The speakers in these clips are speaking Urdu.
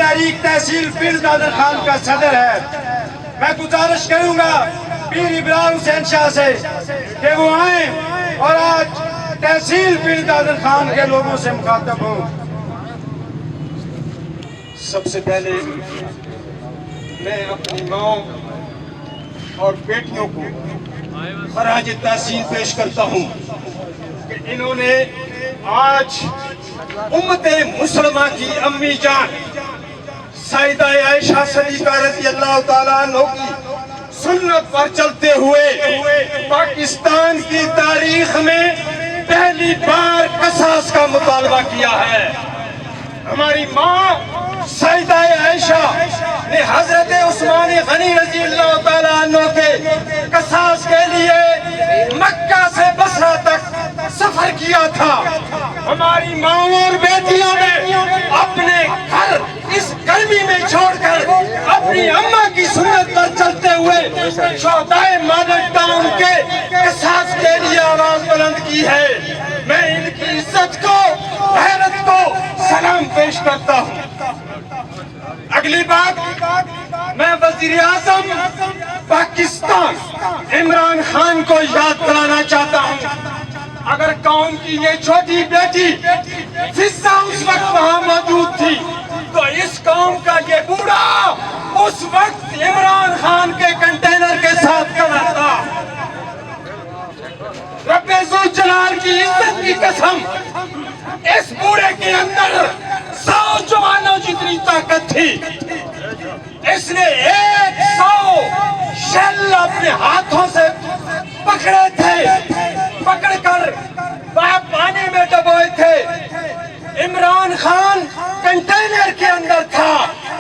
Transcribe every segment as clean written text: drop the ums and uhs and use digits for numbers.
تحریک تحصیل پیر دادر خان کا صدر ہے. میں گزارش کروں گا پیر ابراہیم حسین شاہ سے کہ وہ آئیں اور آج تحصیل پیر دادر خان کے لوگوں سے مخاطب ہوں. سب سے پہلے میں اپنی ماں اور بیٹیوں کو خراج تحسین پیش کرتا ہوں کہ انہوں نے آج امت مسلمہ کی امی جان سیدہ عائشہ صدیقہ رضی اللہ تعالیٰ عنہ کی سنت پر چلتے ہوئے پاکستان کی تاریخ میں پہلی بار قصاص کا مطالبہ کیا ہے. ہماری ماں سیدہ عائشہ نے حضرت عثمان غنی رضی اللہ تعالیٰ عنہ کے قصاص کے لیے مکہ سے بصرہ تک سفر کیا تھا. ہماری ماں اور بیٹیوں نے اپنے گھر اس گرمی میں چھوڑ کر اپنی اماں کی سنت پر چلتے ہوئے شہدائے ماڈل ٹاؤن کے قصاص کے لیے آواز بلند کی ہے. میں ان کی عزت کو غیرت کو سلام پیش کرتا ہوں. اگلی بات میں وزیر اعظم پاکستان عمران خان کو یاد کرانا چاہتا ہوں. اگر قوم کی یہ چھوٹی بیٹی فضا اس وقت وہاں موجود تھی تو اس قوم کا یہ بوڑھا اس وقت عمران خان کے کنٹینر کے ساتھ کھڑا تھا. رب ذوالجلال کی عزت کی قسم اس بوڑھے کے اندر 100 جوانوں جتنی طاقت تھی. اس نے 100 شیل اپنے ہاتھوں سے پکڑے تھے، پکڑ کر پانی میں ڈبوئے تھے. عمران خان کنٹینر کے اندر تھا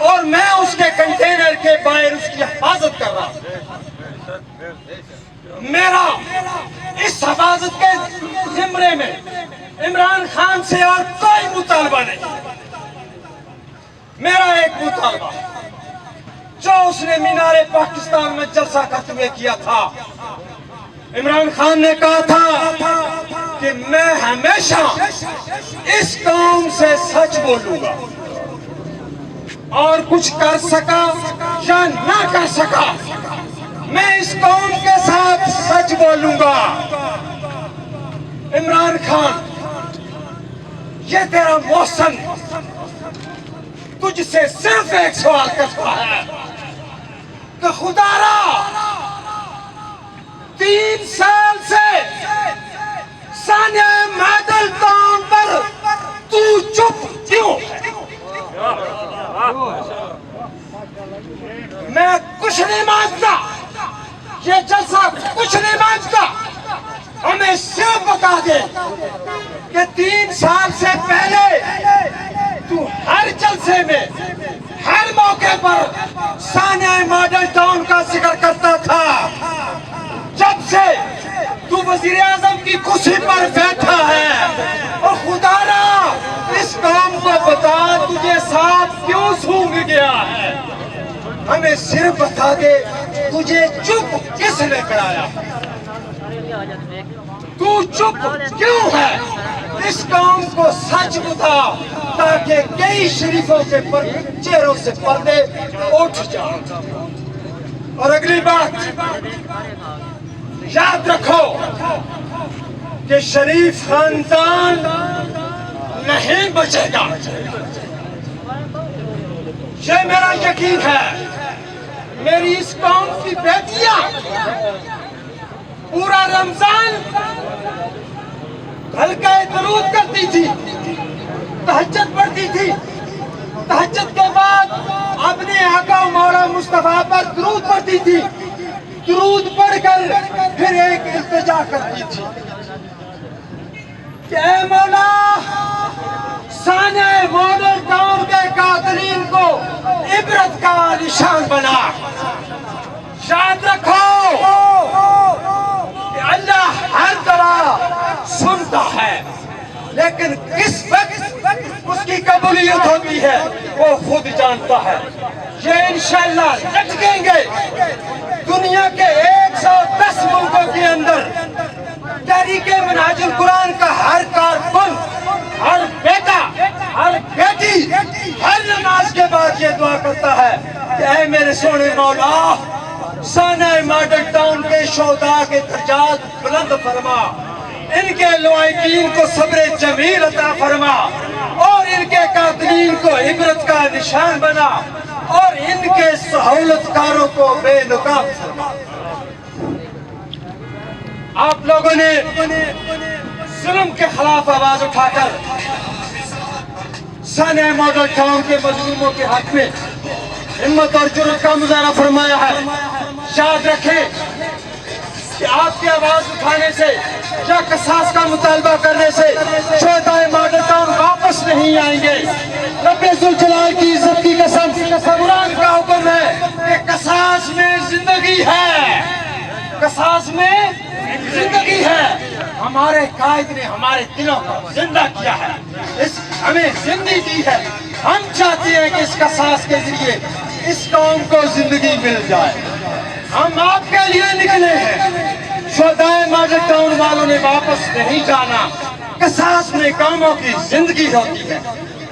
اور میں اس کے کنٹینر کے باہر اس کی حفاظت کر رہا ہوں. میرا اس حفاظت کے زمرے میں عمران خان سے اور کوئی مطالبہ نہیں. میرا ایک مطالبہ جو اس نے مینار پاکستان میں جلسہ کرتے ہوئے کیا تھا. عمران خان نے کہا تھا کہ میں ہمیشہ اس قوم سے سچ بولوں گا اور کچھ کر سکا یا نہ کر سکا میں اس قوم کے ساتھ سچ بولوں گا. عمران خان یہ تیرا محسن تجھ سے صرف ایک سوال کرتا ہے کہ خدا را 3 سال سے سانحہ ماڈل ٹاؤن پر تو چپ کیوں ہے؟ میں کچھ نہیں مانگتا، یہ جلسہ کچھ نہیں مانگتا. ہمیں صرف بتا دے کہ 3 سال سے پہلے تو ہر جلسے میں ہر موقع پر سانحہ ماڈل ٹاؤن کا ذکر کرتا تھا. جب سے تو وزیر اعظم کی کرسی پر بیٹھا ہے اور خدا را اس قوم کو بتا تجھے ساتھ کیوں سونگ گیا ہے. ہمیں صرف بتا دے تجھے چپ کس نے کرایا، تو چپ کیوں ہے. اس قوم کو سچ بتا تاکہ کئی شریفوں کے چہروں سے پردے اٹھ جائیں. اور اگلی بات یاد رکھو کہ شریف خاندان نہیں بچے گا. یہ میرا یقین ہے. میری اس قوم کی بیٹیاں پورا رمضان ہلکا درود کرتی تھی، تہجد پڑھتی تھی، تہجد کے بعد اپنے آقا مولا مصطفیٰ پر درود پڑھتی تھی، درود پڑھ کر پھر ایک التجا کرتی تھی کہ اے مولا سانحہ ماڈل ٹاؤن کے قاتلین کو عبرت کا نشان بنا. یاد رکھو کہ اللہ ہر دعا سنتا ہے لیکن کس وقت اس کی قبولیت ہوتی ہے وہ خود جانتا ہے. یہ انشاءاللہ لٹکیں گے دنیا کے 110 ملکوں کے اندر. تحریک منہاج القرآن کا ہر کارکن، ہر بیٹا، ہر بیٹی ہر نماز کے بعد مولا سانہ ماڈل ٹاؤن کے شہداء کے درجات بلند فرما، ان کے لواحقین کو صبر جمیل عطا فرما، اور ان کے قاتلین کو عبرت کا نشان بنا، اور ان کے سہولت کاروں کو بے نقاب فرما۔ آپ لوگوں نے ظلم کے خلاف آواز اٹھا کر سانحہ ماڈل ٹاؤن کے مظلوموں کے حق میں ہمت اور جرأت کا مظاہرہ فرمایا ہے۔ یاد رکھیں کہ آپ کی آواز اٹھانے سے یا قصاص کا مطالبہ کرنے سے شہدائے ماڈل ٹاؤن واپس نہیں آئیں گے۔ رب ذوالجلال کی عزت کی قسم، قرآن کا حکم ہے کہ قصاص میں زندگی ہے، قصاص میں زندگی ہے۔ ہمارے قائد نے ہمارے دلوں کو زندہ کیا ہے، ہمیں زندگی دی ہے۔ ہم چاہتے ہیں کہ اس قصاص کے ذریعے اس قوم کو زندگی مل جائے۔ ہم آپ کے لیے نکلے ہیں۔ شہدائے ماڈل ٹاؤن والوں نے واپس نہیں جانا۔ قصاص میں قوموں کی زندگی ہوتی ہے۔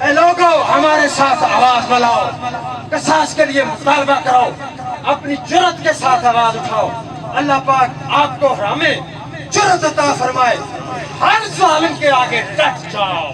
اے لوگو، ہمارے ساتھ آواز ملاؤ، قصاص کے لیے مطالبہ کرو، اپنی جرأت کے ساتھ آواز اٹھاؤ۔ اللہ پاک آپ کو ہمیں جرأت عطا فرمائے، ہر ظالم کے آگے ڈٹ جاؤ۔